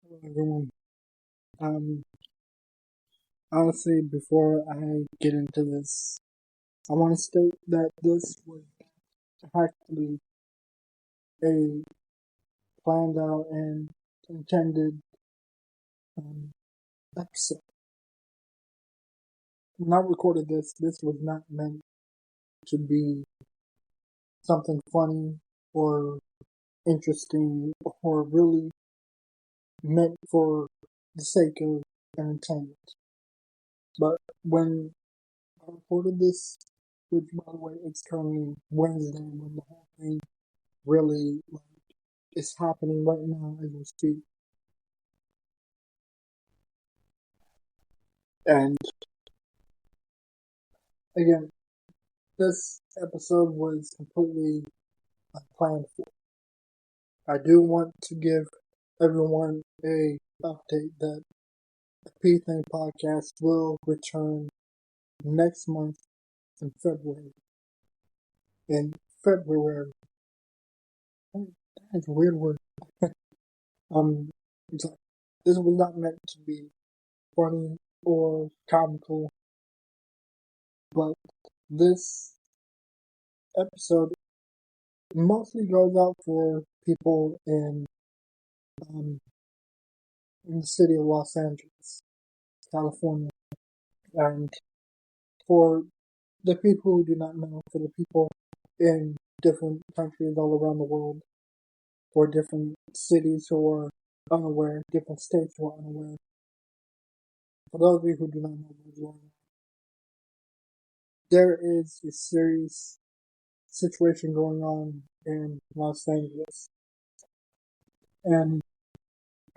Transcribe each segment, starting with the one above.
Hello, everyone. Um, Honestly, before I get into this, I want to state that this was actually a planned out and intended um, episode. When I recorded this was not meant to be something funny or interesting or really meant for the sake of entertainment. But when I recorded this, which by the way, it's currently Wednesday when the whole thing really is happening right now as we speak. And again, this episode was completely unplanned for. I do want to give everyone a update that the P Thang Podcast will return next month in February. In February, that's a weird word. um, so this was not meant to be funny or comical, but this episode mostly goes out for people um, in the city of Los Angeles, California. And for the people who do not know, for the people in different countries all around the world, for different cities who are unaware, different states who are unaware, for those of you who do not know what's going on, there is a serious situation going on in Los Angeles. And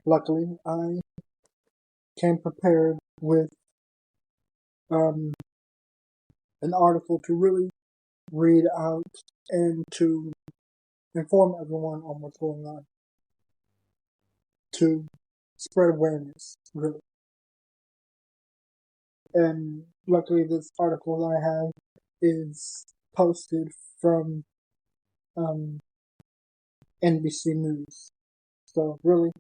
luckily, I came prepared with um, an article to really read out and to inform everyone on what's going on, to spread awareness, really. And luckily, this article that I have is posted from um, NBC News. So, really,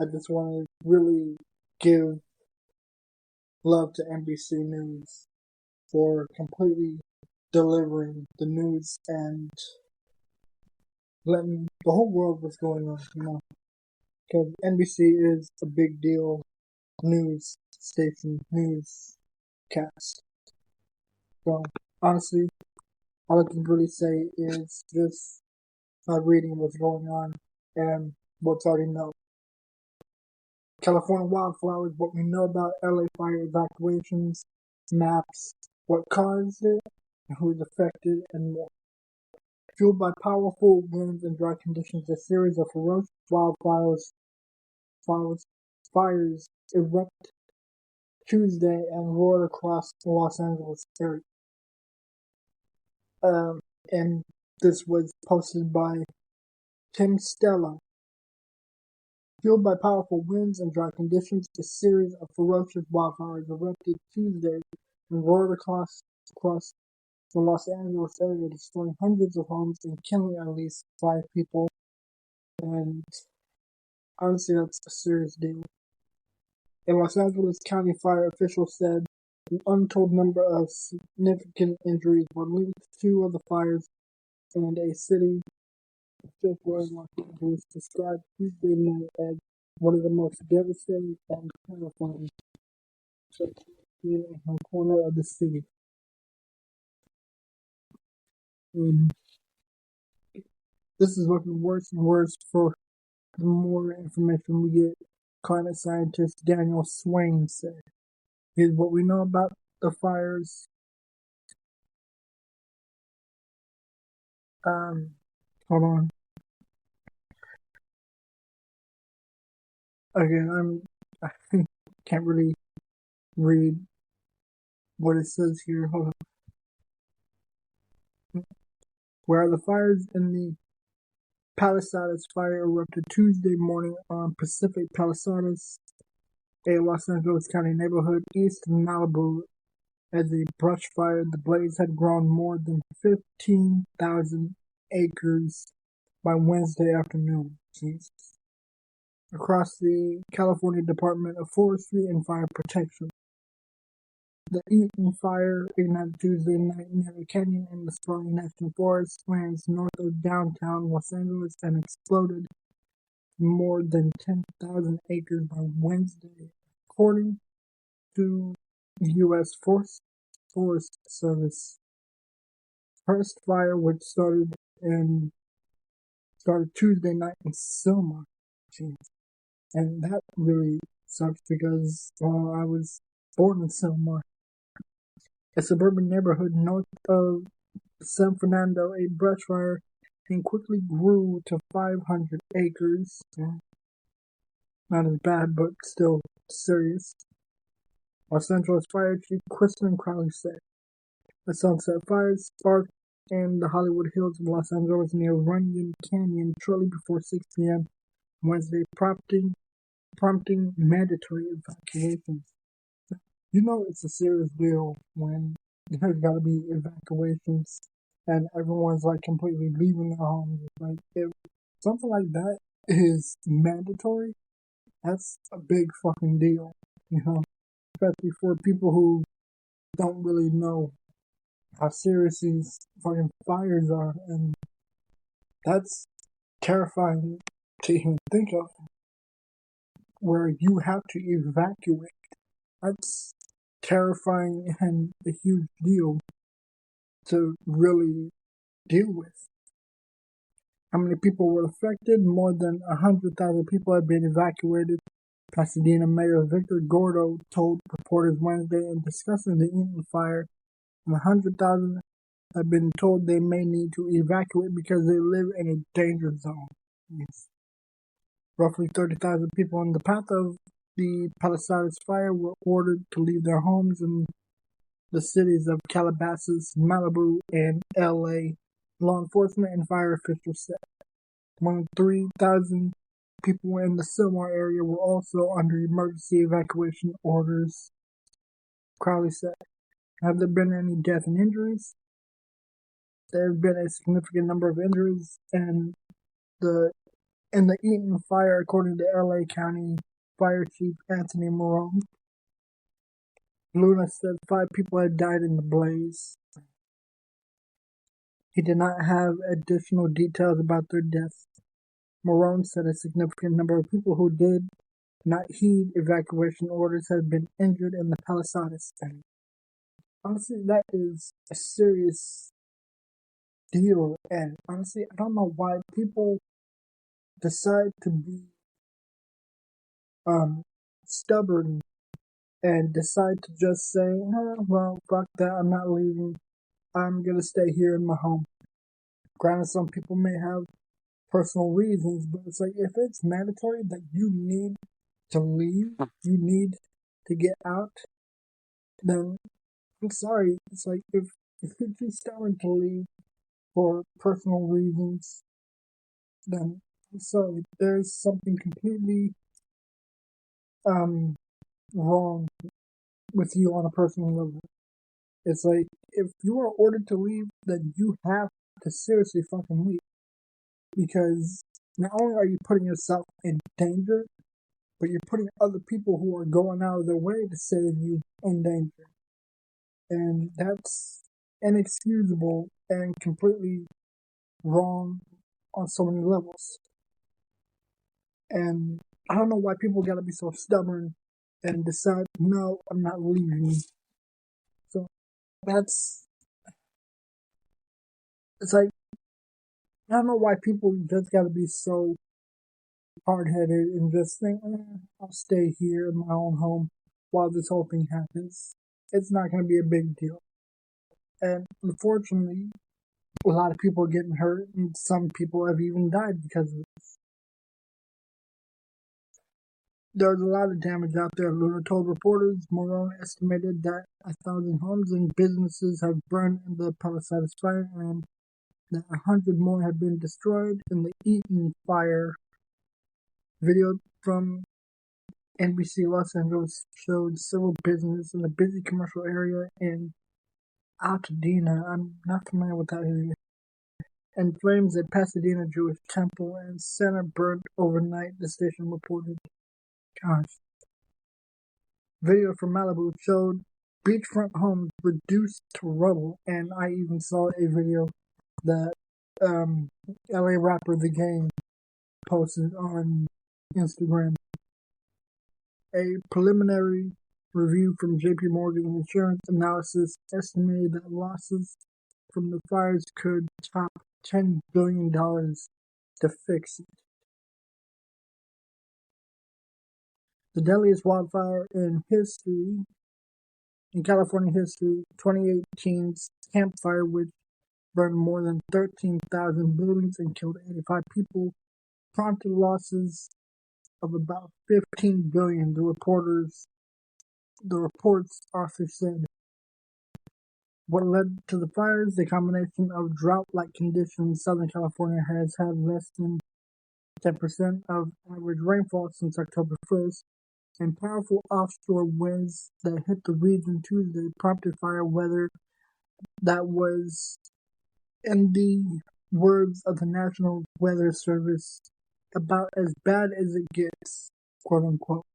I just want to really give love to NBC News for completely delivering the news and letting the whole world what's going on, because NBC is a big deal news station, newscast. So, honestly, all I can really say is just by reading what's going on and what's already known. California wildfires, what we know about LA fire evacuations, maps, what caused it, and who is affected, and more. Fueled by powerful winds and dry conditions, a series of ferocious fires erupt Tuesday and roared across the Los Angeles area. And this was posted by Tim Stella. Fueled by powerful winds and dry conditions, a series of ferocious wildfires erupted Tuesday and roared across the Los Angeles area, destroying hundreds of homes and killing at least 5 people. And honestly, that's a serious deal. A Los Angeles County fire official said an untold number of significant injuries were linked to 2 of the fires, and a city official in Los Angeles described Tuesday night as one of the most devastating and terrifying in a corner of the city. This is looking worse and worse for the more information we get. Climate scientist Daniel Swain said, "Here's what we know about the fires. Hold on. Again, I can't really read what it says here. Hold on. Where the fires in the Palisades fire erupted Tuesday morning on Pacific Palisades, a Los Angeles County neighborhood east of Malibu. As a brush fire, the blaze had grown more than 15,000 acres by Wednesday afternoon. Jesus. across the California Department of Forestry and Fire Protection. The Eaton Fire ignited Tuesday night near a canyon in the sprawling National Forest lands north of downtown Los Angeles and exploded more than 10,000 acres by Wednesday, according to the U.S. Forest Service. First fire, which started Tuesday night in Selma, and that really sucks because I was born in Selma, a suburban neighborhood north of San Fernando. A brush fire and quickly grew to 500 acres. Not as bad, but still serious. Los Angeles Fire Chief Kristen Crowley said the Sunset Fire sparked in the Hollywood Hills of Los Angeles near Runyon Canyon shortly before 6 p.m. Wednesday, prompting mandatory evacuations. You know it's a serious deal when there's got to be evacuations and everyone's like completely leaving their homes. Like if something like that is mandatory, that's a big fucking deal, especially for people who don't really know how serious these fucking fires are, and that's terrifying to even think of, where you have to evacuate. That's terrifying and a huge deal to really deal with. How many people were affected? More than 100,000 people have been evacuated. Pasadena Mayor Victor Gordo told reporters Wednesday in discussing the Eaton fire, and 100,000 have been told they may need to evacuate because they live in a danger zone. Yes. Roughly 30,000 people in the path of the Palisades fire were ordered to leave their homes in the cities of Calabasas, Malibu, and LA. Law enforcement and fire officials said 3,000 people in the Sylmar area were also under emergency evacuation orders. Crowley said, "Have there been any deaths and injuries?" There have been a significant number of injuries in the Eaton fire, according to LA County Fire Chief Anthony Morone. Luna said 5 people had died in the blaze. He did not have additional details about their deaths. Morone said a significant number of people who did not heed evacuation orders have been injured in the Palisades area. Honestly, that is a serious deal, and honestly, I don't know why people decide to be stubborn and decide to just say, well, fuck that, I'm not leaving, I'm gonna stay here in my home. Granted, some people may have personal reasons, but it's like, if it's mandatory that you need to leave, you need to get out, then I'm sorry. It's like, if you're too stubborn to leave for personal reasons, then I'm sorry. There's something completely wrong with you on a personal level. It's like, if you are ordered to leave, then you have to seriously fucking leave. Because not only are you putting yourself in danger, but you're putting other people who are going out of their way to save you in danger. And that's inexcusable and completely wrong on so many levels. And I don't know why people gotta be so stubborn and decide, no, I'm not leaving. So it's like, I don't know why people just gotta be so hard-headed and just think, I'll stay here in my own home while this whole thing happens. It's not gonna be a big deal. And unfortunately, a lot of people are getting hurt, and some people have even died because of this. There's a lot of damage out there, Luna told reporters. Morone estimated that 1,000 homes and businesses have burned in the Palisades fire, and that 100 more have been destroyed in the Eaton fire. Video from NBC Los Angeles showed several businesses in a busy commercial area in Altadena. I'm not familiar with that area. and flames at Pasadena Jewish Temple and Center burned overnight, the station reported. Gosh. Video from Malibu showed beachfront homes reduced to rubble, and I even saw a video that LA rapper The Game posted on Instagram. A preliminary review from JP Morgan Insurance Analysis estimated that losses from the fires could top $10 billion to fix it. The deadliest wildfire in California history, 2018's Camp Fire, which burned more than 13,000 buildings and killed 85 people, prompted losses of about $15 billion, the report's author said. What led to the fires? The combination of drought-like conditions. Southern California has had less than 10% of average rainfall since October 1st, and powerful offshore winds that hit the region Tuesday prompted fire weather that was, in the words of the National Weather Service, about as bad as it gets, quote unquote.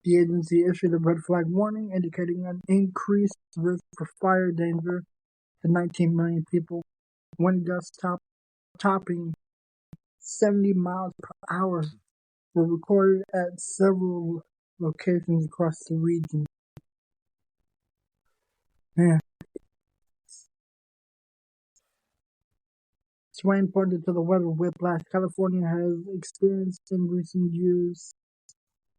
The agency issued a red flag warning indicating an increased risk for fire danger to 19 million people. Wind gusts topping 70 miles per hour were recorded at several locations across the region. Man. Swain pointed to the weather whiplash California has experienced in recent years,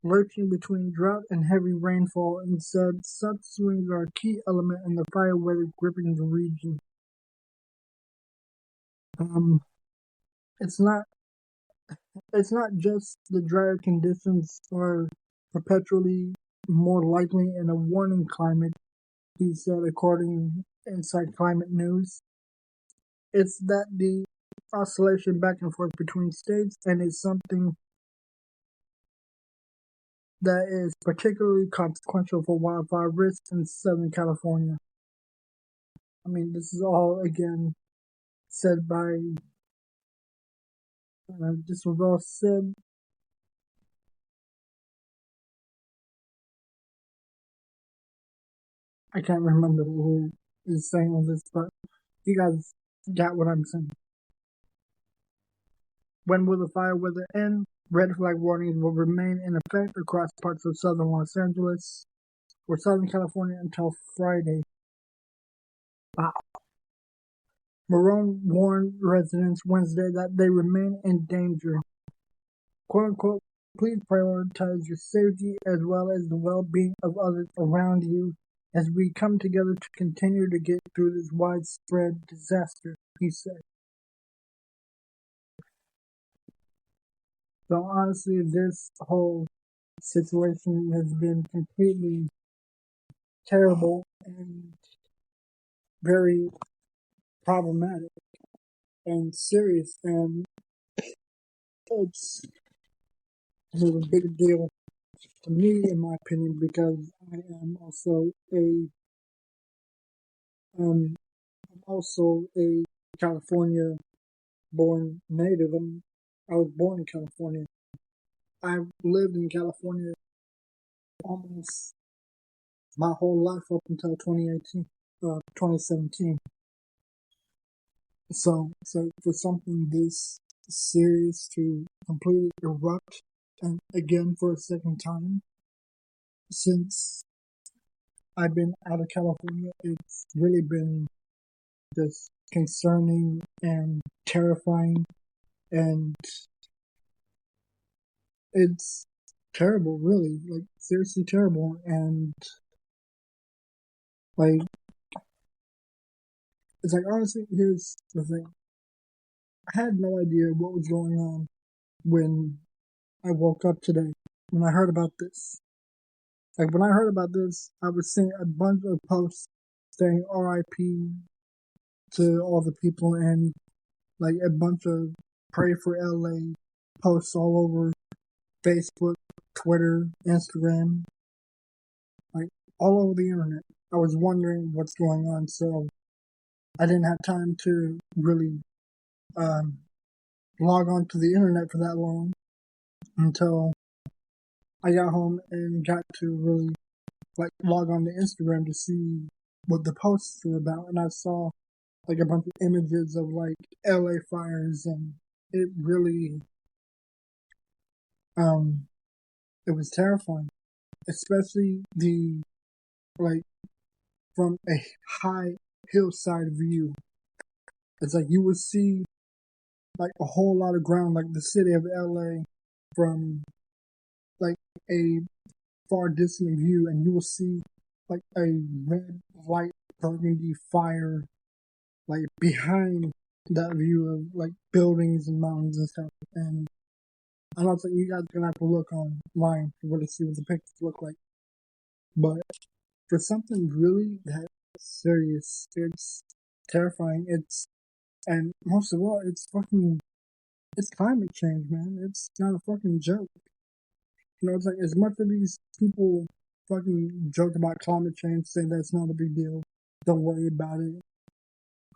lurching between drought and heavy rainfall, and said such swings are a key element in the fire weather gripping the region. It's not just the drier conditions are perpetually more likely in a warming climate, he said, according to Inside Climate News. It's that the oscillation back and forth between states and is something that is particularly consequential for wildfire risks in Southern California. I mean, this is all, again, said by, this was all said I can't remember who is saying all this, but you guys got what I'm saying. When will the fire weather end? Red flag warnings will remain in effect across parts of southern Los Angeles or Southern California until Friday. Wow. Marone warned residents Wednesday that they remain in danger. Quote unquote, please prioritize your safety as well as the well-being of others around you as we come together to continue to get through this widespread disaster, he said. So honestly, this whole situation has been completely terrible and very problematic and serious, and it's a big deal to me, in my opinion, because I am also a California-born native. I was born in California. I've lived in California almost my whole life up until 2017. So for something this serious to completely erupt, and again for a second time, since I've been out of California, it's really been just concerning and terrifying, and it's terrible, really, like seriously terrible, and like, it's like, honestly, here's the thing. I had no idea what was going on when I woke up today, when I heard about this. Like, when I heard about this, I was seeing a bunch of posts saying RIP to all the people, and like a bunch of pray for LA posts all over Facebook, Twitter, Instagram, like all over the internet. I was wondering what's going on, so I didn't have time to really log on to the internet for that long until I got home and got to really log on to Instagram to see what the posts were about, and I saw a bunch of images of LA fires, and it really it was terrifying, especially the from a high hillside view. It's you would see a whole lot of ground, the city of LA, from a far distant view, and you will see a red light burgundy fire behind that view of buildings and mountains and stuff. And I don't think you guys are gonna have to look online to really see what the pictures look like. But for something really that serious, it's terrifying. And most of all, it's climate change, man. It's not a fucking joke. It's as much as these people fucking joke about climate change, saying that's not a big deal, don't worry about it.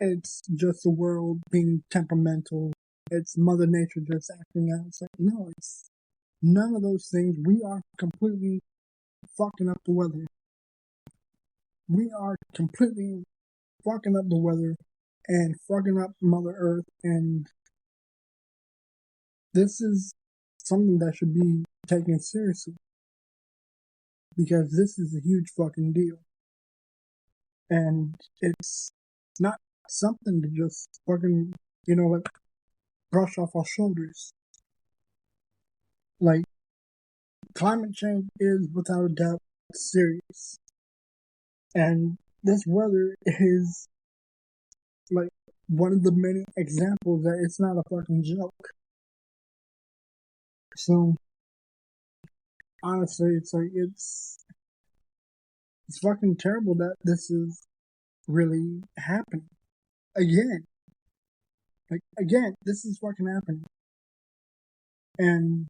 It's just the world being temperamental. It's Mother Nature just acting out. It's no, it's none of those things. We are completely fucking up the weather. We are completely fucking up the weather and fucking up Mother Earth, and this is something that should be taken seriously, because this is a huge fucking deal, and it's not something to just fucking brush off our shoulders. Climate change is without a doubt serious, and this weather is one of the many examples that it's not a fucking joke. So honestly, it's fucking terrible that this is really happening again. Again, this is fucking happening, and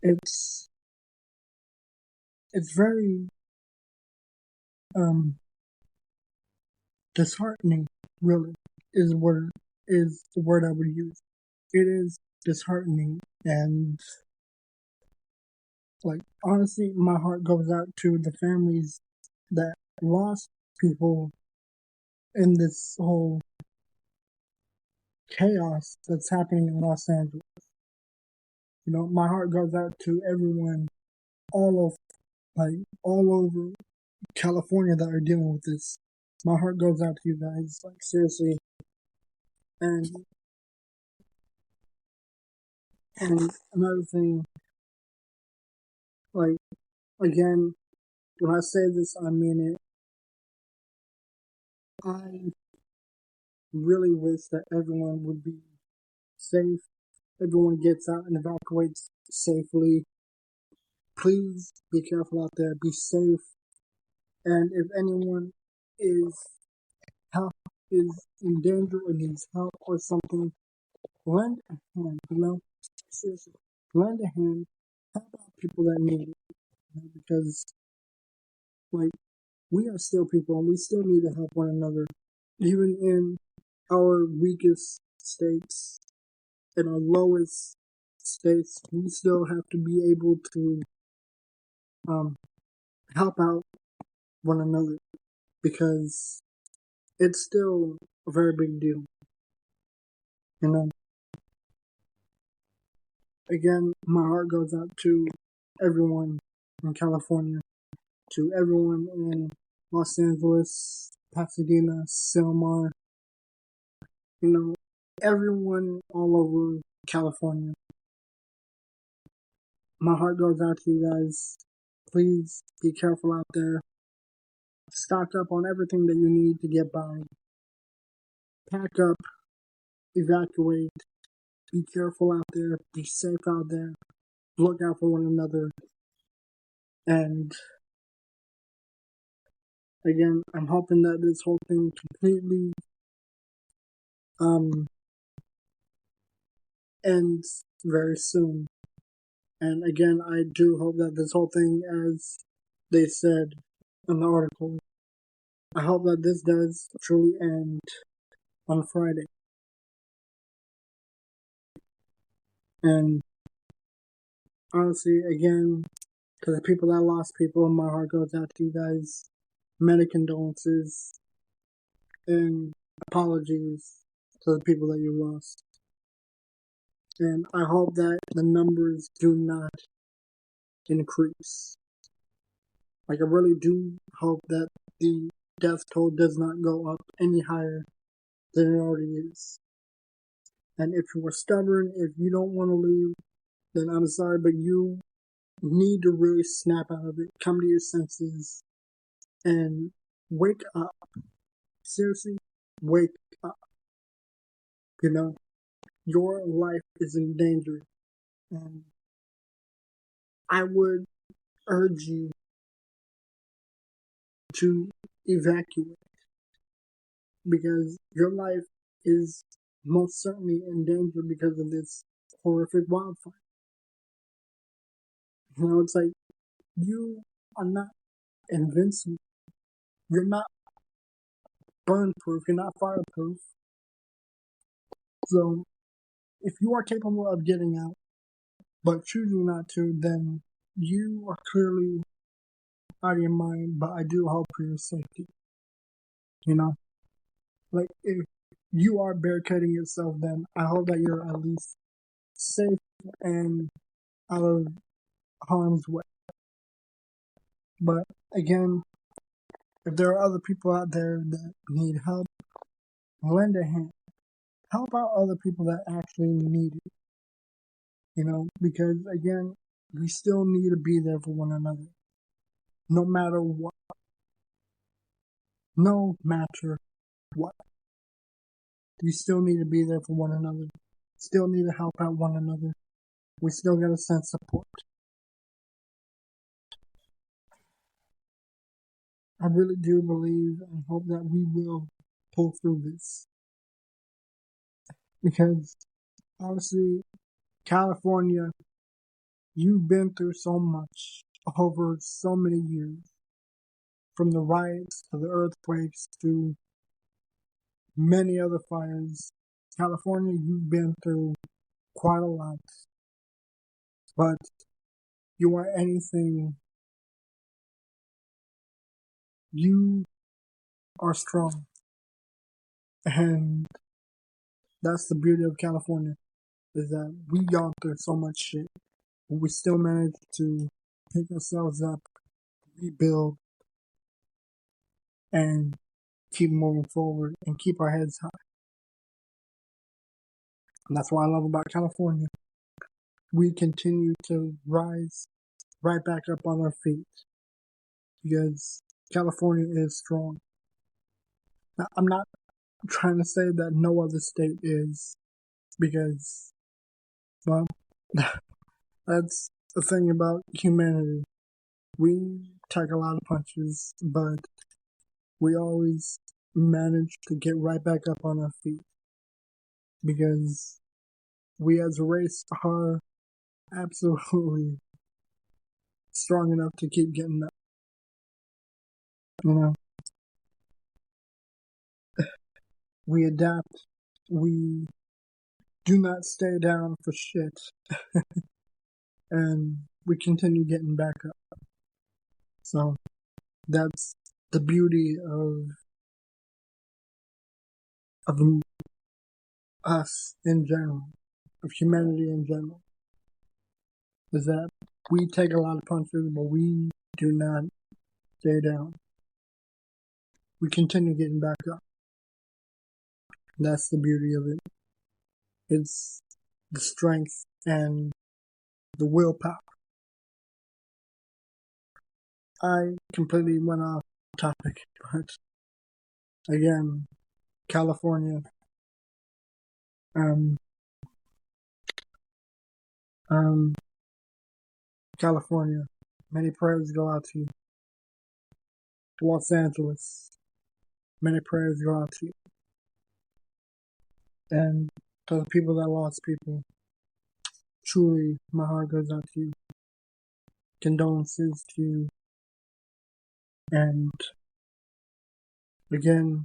it's very disheartening. Really, is the word I would use. It is disheartening, and honestly, my heart goes out to the families that lost people in this whole chaos that's happening in Los Angeles. My heart goes out to everyone all over California that are dealing with this. My heart goes out to you guys, seriously. And another thing, again, when I say this, I mean it. I really wish that everyone would be safe. Everyone gets out and evacuates safely. Please be careful out there. Be safe. And if anyone is in danger or needs help or something, lend a hand. Seriously, lend a hand. Help out people that need it. Because we are still people, and we still need to help one another, even in our weakest states, in our lowest states. We still have to be able to help out one another, because it's still a very big deal. Again, my heart goes out to everyone in California, to everyone in Los Angeles, Pasadena, Selma, everyone all over California. My heart goes out to you guys. Please be careful out there. Stock up on everything that you need to get by. Pack up, evacuate, be careful out there, be safe out there, look out for one another. And again, I'm hoping that this whole thing completely ends very soon. And again, I do hope that this whole thing, as they said in the article, I hope that this does truly end on Friday. And honestly, again, to the people that lost people, my heart goes out to you guys. Many condolences and apologies to the people that you lost. And I hope that the numbers do not increase. Like, I really do hope that the death toll does not go up any higher than it already is. And if you are stubborn, if you don't want to leave, then I'm sorry, but you need to really snap out of it, come to your senses, and wake up. Seriously, wake up. You know, your life is in danger. And I would urge you to evacuate because your life is most certainly in danger because of this horrific wildfire. You know, it's like you are not invincible. You're not burn proof. You're not fireproof. So if you are capable of getting out, but choosing not to, then you are clearly out of your mind. But I do hope for your safety. You know, like if you are barricading yourself, then I hope that you're at least safe and out of harm's way. But again, if there are other people out there that need help, lend a hand. Help out other people that actually need it. You know, because again, we still need to be there for one another. No matter what. No matter what. We still need to be there for one another. Still need to help out one another. We still gotta send support. I really do believe and hope that we will pull through this. Because, honestly, California, you've been through so much over so many years. From the riots to the earthquakes to many other fires. California, you've been through quite a lot. But you are anything. You are strong. And that's the beauty of California, is that we gone through so much shit, but we still managed to pick ourselves up, rebuild, and keep moving forward and keep our heads high. And that's what I love about California. We continue to rise right back up on our feet because California is strong. Now, I'm not trying to say that no other state is, because, well, that's the thing about humanity. We take a lot of punches, but we always manage to get right back up on our feet because we as a race are absolutely strong enough to keep getting up. You know, we adapt. We do not stay down for shit. And we continue getting back up. So that's the beauty of us in general, of humanity in general, is that we take a lot of punches, but we do not stay down. We continue getting back up. That's the beauty of it. It's the strength and the willpower. I completely went off topic, but again, California, California, many prayers go out to you. Los Angeles, many prayers go out to you. And to the people that lost people, truly, my heart goes out to you. Condolences to you. And again,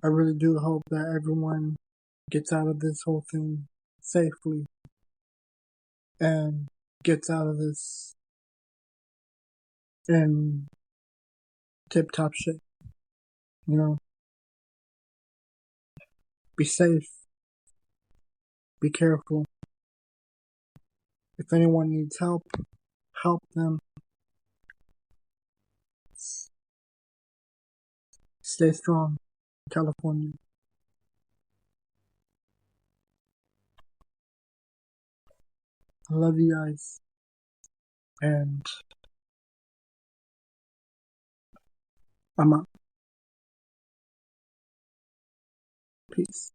I really do hope that everyone gets out of this whole thing safely and gets out of this in tip-top shape. You know, be safe, be careful. If anyone needs help, help them. Stay strong, California. I love you guys. And I'm out. Peace.